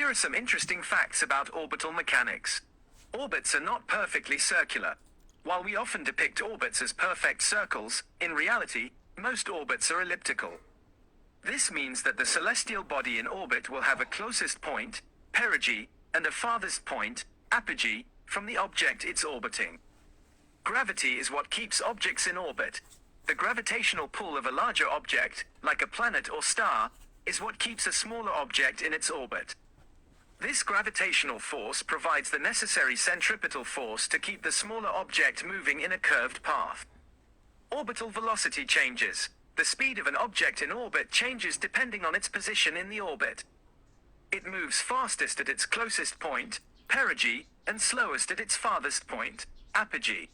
Here are some interesting facts about orbital mechanics. Orbits are not perfectly circular. While we often depict orbits as perfect circles, in reality, most orbits are elliptical. This means that the celestial body in orbit will have a closest point, perigee, and a farthest point, apogee, from the object it's orbiting. Gravity is what keeps objects in orbit. The gravitational pull of a larger object, like a planet or star, is what keeps a smaller object in its orbit. This gravitational force provides the necessary centripetal force to keep the smaller object moving in a curved path. Orbital velocity changes. The speed of an object in orbit changes depending on its position in the orbit. It moves fastest at its closest point, perigee, and slowest at its farthest point, apogee.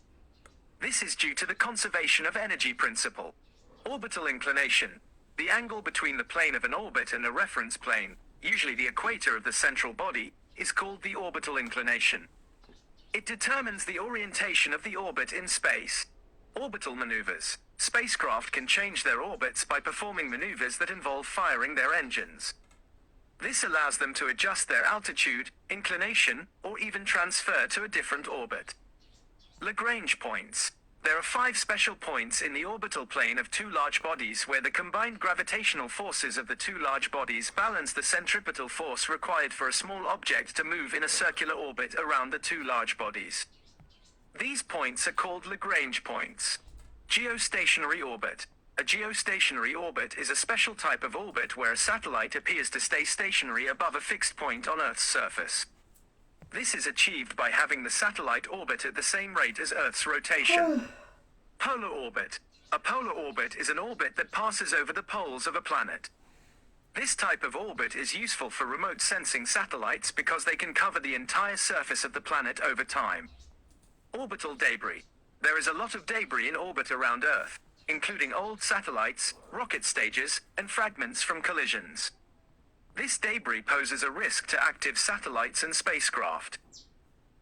This is due to the conservation of energy principle. Orbital inclination, the angle between the plane of an orbit and a reference plane, usually the equator of the central body, is called the orbital inclination. It determines the orientation of the orbit in space. Orbital maneuvers. Spacecraft can change their orbits by performing maneuvers that involve firing their engines. This allows them to adjust their altitude, inclination, or even transfer to a different orbit. Lagrange points. There are 5 special points in the orbital plane of two large bodies where the combined gravitational forces of the two large bodies balance the centripetal force required for a small object to move in a circular orbit around the two large bodies. These points are called Lagrange points. Geostationary orbit. A geostationary orbit is a special type of orbit where a satellite appears to stay stationary above a fixed point on Earth's surface. This is achieved by having the satellite orbit at the same rate as Earth's rotation. Polar orbit. A polar orbit is an orbit that passes over the poles of a planet. This type of orbit is useful for remote sensing satellites because they can cover the entire surface of the planet over time. Orbital debris. There is a lot of debris in orbit around Earth, including old satellites, rocket stages, and fragments from collisions. This debris poses a risk to active satellites and spacecraft.